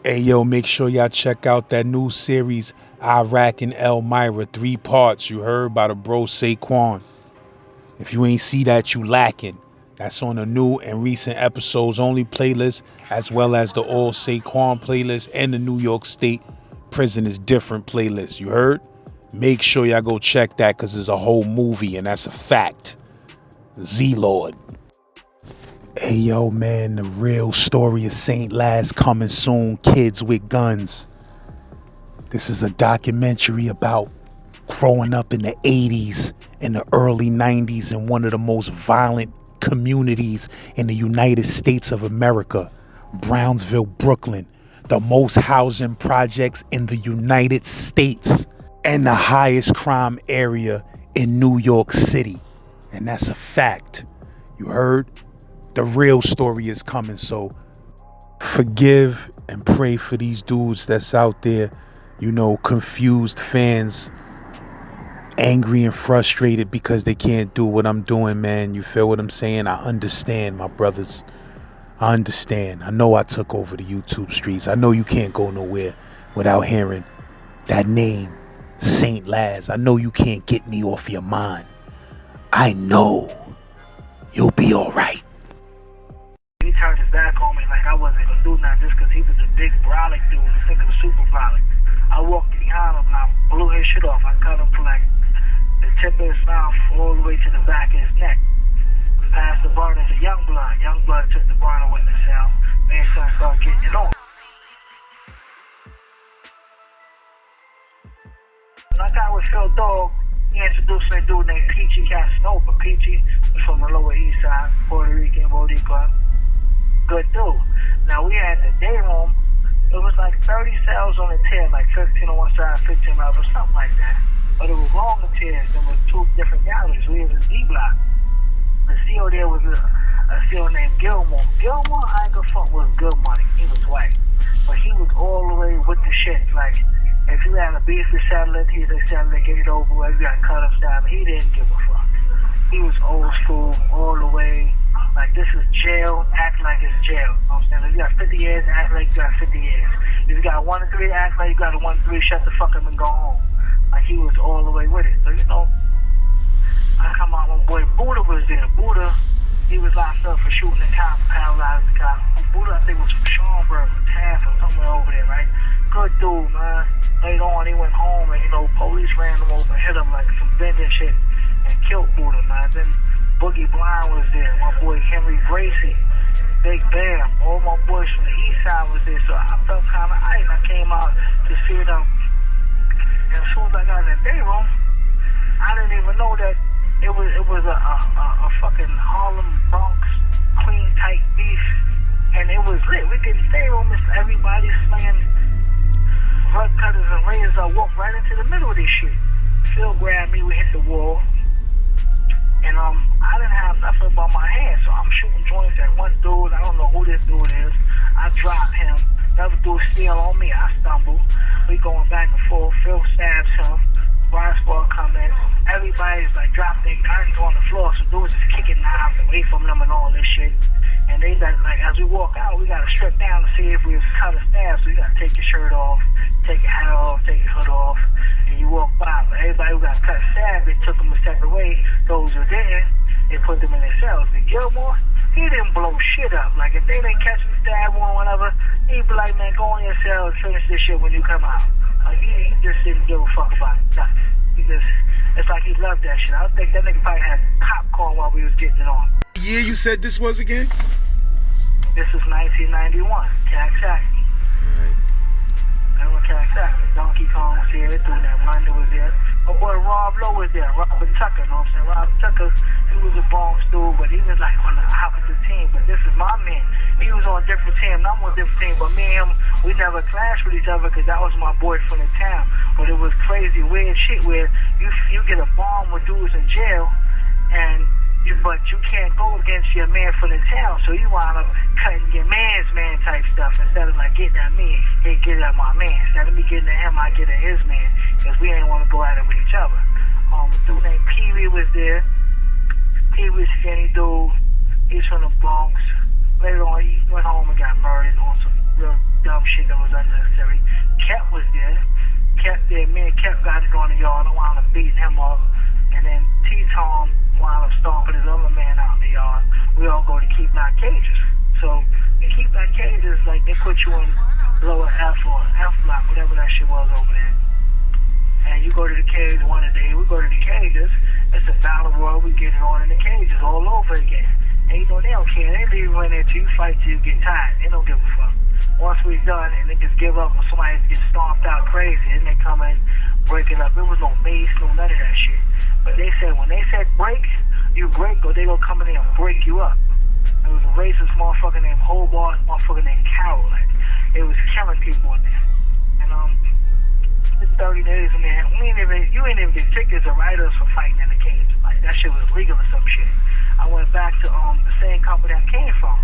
Hey yo, make sure y'all check out that new series, Iraq and Elmira, 3 parts, you heard, by the bro Saquon. If you ain't see that, you lacking. That's on the new and recent episodes only playlist, as well as the all Saquon playlist and the New York State Prison is Different playlist, you heard? Make sure y'all go check that, because it's a whole movie, and that's a fact. Z-Lord. Hey yo, man, the real story of St. Laz coming soon, Kids with Guns. This is a documentary about growing up in the 80s and the early 90s in one of the most violent communities in the United States of America, Brownsville, Brooklyn, the most housing projects in the United States and the highest crime area in New York City. And that's a fact. You heard? The real story is coming, so forgive and pray for these dudes that's out there, confused fans, angry and frustrated because they can't do what I'm doing, man. You feel what I'm saying? I understand, my brothers. I understand. I know I took over the YouTube streets. I know you can't go nowhere without hearing that name, St. Laz. I know you can't get me off your mind. I know you'll be all right. He turned his back on me like I wasn't gonna do nothing just because he was a big brolic dude. This nigga was super brolic. I walked behind him and I blew his shit off. I cut him from like the tip of his mouth all the way to the back of his neck. Passed the burner to Youngblood. Youngblood took the burner witness out. Me and son started getting it on. When I got with Phil Dog, he introduced me to a dude named Peachy Casanova. Peachy was from the Lower East Side, Puerto Rican, Boricua. Good dude. Now we had the day room. It was like 30 cells on the tier, like 15 on one side, 15 on the other, something like that. But it was longer tiers. There was 2 different galleries. We was in D block. The CO there was a CO named Gilmore. Gilmore, I ain't gonna fuck with good money. He was white, but he was all the way with the shit. Like if you had a beef with satellite, he'd say satellite, get it over with. You got cut up, stab. He didn't give a fuck. He was old school all the way. Like, this is jail, act like it's jail. You know what I'm saying? If you got 50 years, act like you got 50 years. If you got 1 to 3, act like you got a 1 to 3, shut the fuck up and go home. Like, he was all the way with it. So, I come out, my boy Buddha was there. Buddha, he was locked up for shooting a cop, paralyzed the cop. Buddha, I think, was from Schaumburg, or Taft, or somewhere over there, right? Good dude, man. Later on, he went home, and, police ran him over, hit him like some vengeance shit, and killed Buddha, man. Then Boogie Blind was there, my boy Henry Gracie, Big Bam, all my boys from the east side was there, so I felt kind of hyped. I came out to see them, and as soon as I got in the day room, I didn't even know that it was a fucking Harlem, Bronx, clean, tight beef, and it was lit. We get in the day room, it's everybody slinging rug cutters and razors. I walked right into the middle of this shit. Phil grabbed me, we hit the wall. And I didn't have nothing but my hand, so I'm shooting joints at one dude. I don't know who this dude is. I drop him. Another dude steal on me. I stumble. We going back and forth. Phil stabs him. Brian Sport come in. Everybody's like dropping their guns on the floor, so dudes is kicking knives away from them and all this shit. And they like as we walk out, we gotta strip down to see if we was cut or stabbed. So you gotta take your shirt off, take your hat off, take your hood off, and you walk by. But everybody who got cut stabbed, they took them a separate way. Those who didn't, they put them in their cells. And Gilmore, he didn't blow shit up. Like if they didn't catch him stab one or whatever, he'd be like, man, go in your cell and finish this shit when you come out. Like he just didn't give a fuck about it. Nothing. It's like he loved that shit. I think that nigga probably had popcorn while we was getting it on. Yeah, you said this was again? This is 1991, Coxsackie. Alright. I went Coxsackie. Donkey Kong was here, doing that. London was there. My boy Rob Lowe was there. Robert Tucker, you know what I'm saying? Robert Tucker, he was a Bronx dude, but he was like on the opposite team. But this is my man. He was on a different team, and I'm on a different team. But me and him, we never clashed with each other because that was my boy from the town. But it was crazy, weird shit where you get a bomb with dudes in jail, and but you can't go against your man from the town, so you wind up cutting your man's man type stuff instead of like getting at me, he get at my man. Instead of me getting at him, I get at his man, because we ain't want to go at it with each other. A dude named Pee Wee was there. Pee Wee's skinny dude. He's from the Bronx. Later on, he went home and got murdered on some real dumb shit that was unnecessary. Kep was there. Kep there. Me and Kep got it on the yard. I wound up beating him up. And then T-Tom wound up stomping his other man out in the yard. We all go to keep knock cages. So in keep knock cages, like they put you in lower F or F block, whatever that shit was over there. And you go to the cage one day, we go to the cages, it's a battle royal, we get it on in the cages all over again. And you know, they don't care, they leave you in there till you fight till you get tired, they don't give a fuck. Once we're done, and they just give up when somebody gets stomped out crazy, and they come in, break it up. There was no mace, no none of that shit. But they said, when they said break, you break, or they gonna come in there and break you up. There was a racist motherfucker named Hobart, motherfucker named Carol, like, it was killing people in there. And, 30 days in there, you ain't even get tickets or write-ups for fighting in the cage. Like, that shit was legal or some shit. I went back to the same company I came from.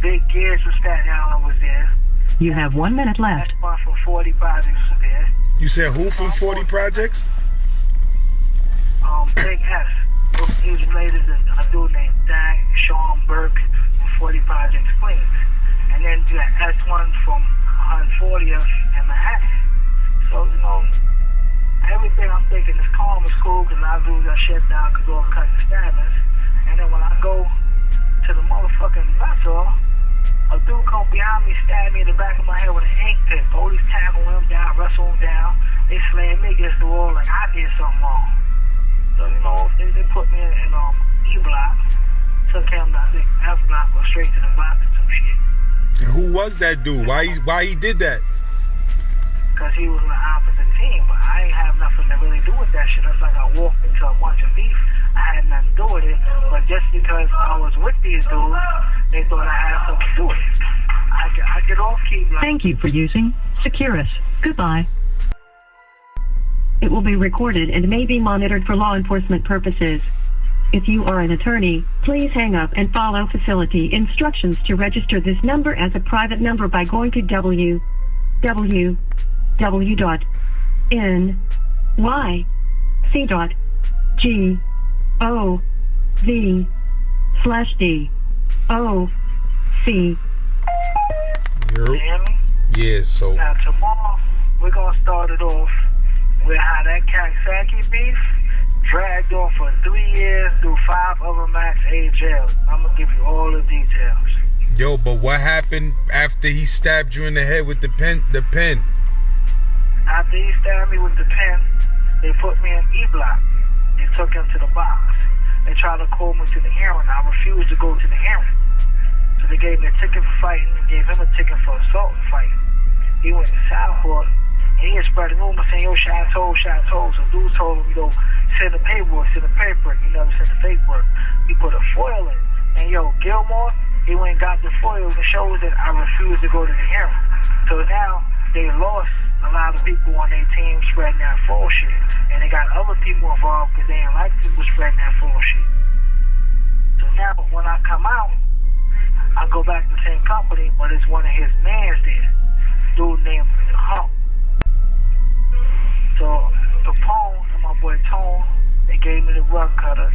Big Gears from Staten Island was there. You have 1 minute left. That's one from 40 Projects was there. You said who from 40 Projects? Big S. He's related to a dude named Dak Sean Burke from 40 Projects Queens. And then you got S1 from 140th and Manhattan. So, you know, everything I'm thinking is calm, is cool, because a lot of dudes got shut down because all the cutting stabbings. And then when I go to the motherfucking vessel, a dude come behind me, stab me in the back of my head with an ink pen. Police tackle him down, wrestle him down. They slam me against the wall like I did something wrong. So, you know, they put me in E block, took him to, I think, F block, or straight to the box or some shit. And who was that dude? Why he did that? Because he was on the opposite team, but I ain't have nothing to really do with that shit. It's like I walked into a bunch of beef. I had nothing to do with it, but just because I was with these dudes, they thought I had something to do with it. I get off keep. Thank you for using Securus. Goodbye. It will be recorded and may be monitored for law enforcement purposes. If you are an attorney, please hang up and follow facility instructions to register this number as a private number by going to www.nyc.gov/DOC. Yeah, so now tomorrow we're gonna start it off with how that Coxsackie beef dragged on for 3 years through 5 other max A jails. I'm gonna give you all the details. Yo, but what happened after he stabbed you in the head with the pen? After he stabbed me with the pen, they put me in E block. They took him to the box. They tried to call me to the hearing. I refused to go to the hearing. So they gave me a ticket for fighting and gave him a ticket for assault and fighting. He went to Southport and he had spread the rumor saying, yo, shot told. So dudes told him, you know, send the paperwork. He never sent the paperwork. He put a foil in. And yo, Gilmore, he went and got the foil and showed that I refused to go to the hearing. So now they lost a lot of people on their team spreading that false shit. And they got other people involved because they didn't like people spreading that false shit. So now when I come out, I go back to the same company, but it's one of his mans there. Dude named Hump. So Capone and my boy Tone, they gave me the rug cutter.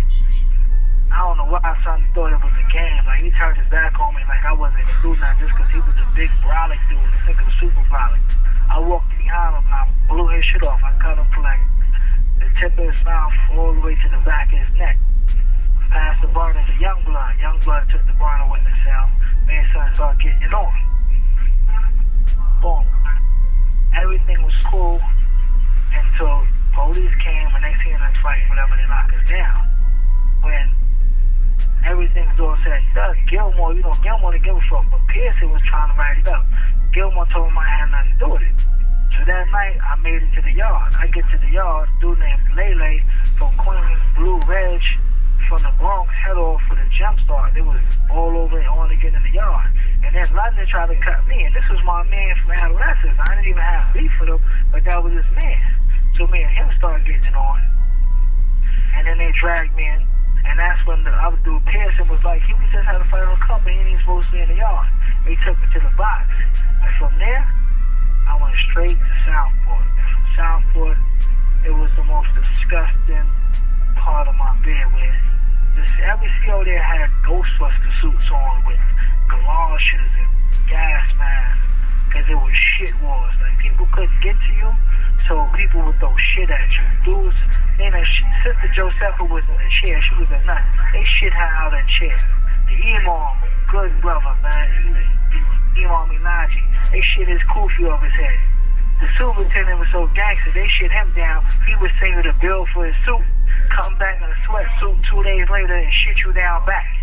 I don't know why son thought it was a game. Like, he turned his back on me like I wasn't a dude, not just because he was a big brolic dude. This nigga was super brolic. I walked behind him and I blew his shit off. I cut him from like the tip of his mouth all the way to the back of his neck. Passed the burner to Youngblood. Youngblood took the burner with himself. Me and son started getting it on. Boom. Everything was cool until police came and they seen us fight, whatever, they locked us down. When everything's all said and done, Gilmore didn't give a fuck, but Pearson was trying to write it up. Gilmore told him I had nothing to do with it. So that night, I made it to the yard. I get to the yard, dude named Lele from Queens, Blue Reg, from the Bronx, head off for the jump start. It was all over and on again in the yard. And then London tried to cut me, and this was my man from adolescence. I didn't even have beef with him, but that was his man. So me and him started getting it on. And then they dragged me in, and that's when the other dude, Pearson, was like, he was just had a fight on the company, he ain't supposed to be in the yard. He took me to the box. And from there, I went straight to Southport. And from Southport, it was the most disgusting part of my bed where every CO there had Ghostbuster suits on with galoshes and gas masks. wars. Like, people couldn't get to you, so people would throw shit at you. Dudes, and Sister Josepha was in a chair. She was a nut. They shit her out of a chair. The Imam, good brother, man. Imam Elijah. They shit his kufi off his head. The superintendent was so gangster, they shit him down. He was singing the bill for his suit, come back in a sweatsuit 2 days later and shit you down back.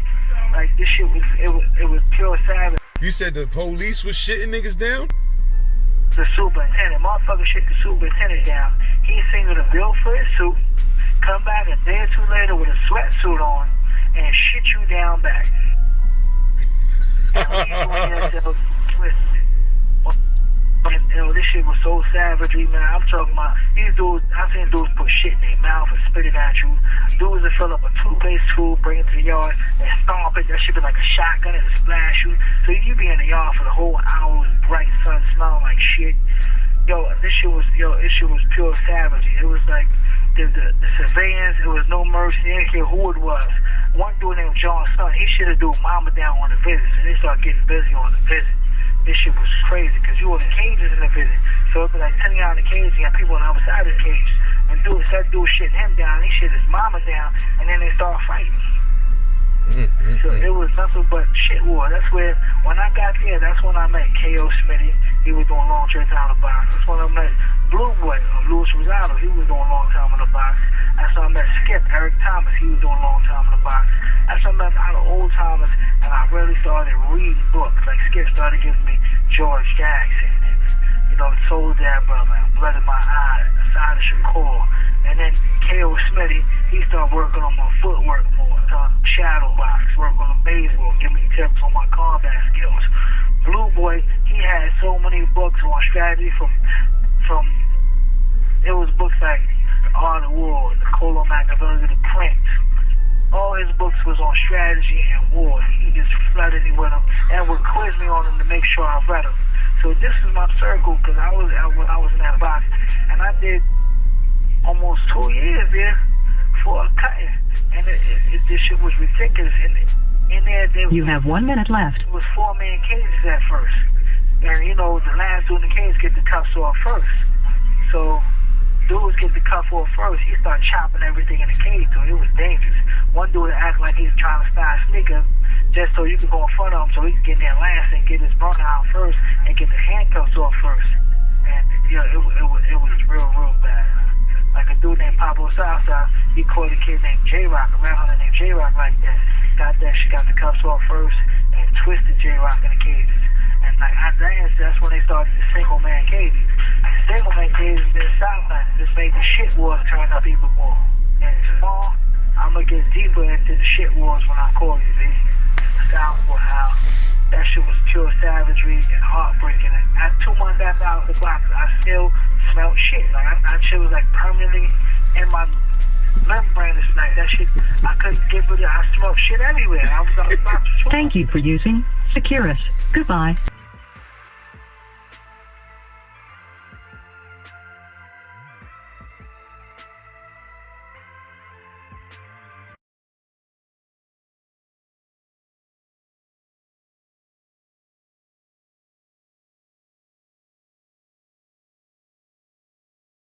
Like, this shit was, it was pure savage. You said the police was shitting niggas down? The superintendent, motherfucker shit the superintendent down. He singing the bill for his suit, come back a day or two later with a sweatsuit on and shit you down back. And when you twisted. And, this shit was so savagery, man. I'm talking about these dudes. I've seen dudes put shit in their mouth and spit it at you. Dudes that fill up a toothpaste tube, bring it to the yard, and stomp it. That shit be like a shotgun and splash you. So you be in the yard for the whole hour, bright sun, smelling like shit. This shit was pure savagery. It was like the surveillance. It was no mercy. They didn't care who it was. One dude named John's son, he should have do mama down on the visit. So they started getting busy on the visit. This shit was crazy, because you were in cages in the visit. So it'd be like 10 out in the cage, you got people on the other side of the cage. And that dude shitting him down, he shit his mama down, and then they start fighting. So it was nothing but shit war. That's where, when I got there, that's when I met K.O. Smitty. He was doing long term time in the box. That's when I met Blue Boy, Louis Rosado. He was doing long time in the box. That's when I met Skip, Eric Thomas. He was doing long time in the box. That's when I met a lot of old timers, and I really started reading books. Like, Skip started giving me George Jackson, and, Soul Dad Brother, and Blood in My Eye, Asada Shakur. And then K.O. Smitty, he started working on my footwork more, shadow box, work on the baseball, give me tips on my combat skills. Blue Boy, he had so many books on strategy from it was books like The Art of War, Niccolo Machiavelli, The Prince. All his books was on strategy and war. He just flooded me with them and would quiz me on them to make sure I read them. So this is my circle, because I was in that box, and I did almost 2 years there for a cutting, and this shit was ridiculous. In there, you have 1 minute left. It was 4-man cages at first, and the last dude in the cage get the cuffs off first. So dudes get the cuff off first. He started chopping everything in the cage, so it was dangerous. One dude act like he's trying to style a sneaker just so you can go in front of him, so he can get there last and get his burner out first and get the handcuffs off first. And it was real bad. Like a dude named Pablo Southside, he caught a kid named J-Rock, a rap hunter named J-Rock like that. Got the cuffs off first and twisted J-Rock in the cages. And like that's when they started the single man cages. And single man cages in Southland just made the shit wars turn up even more. And tomorrow, I'm gonna get deeper into the shit wars when I call you, B. Southport, how that shit was pure savagery and heartbreaking. And 2 months after I was the box, I still smelled shit. Like that shit was like permanently in my membrane. It's like that shit. I couldn't get rid of it. I smelled shit everywhere. I was out of the box. Thank you for using Securus. Goodbye.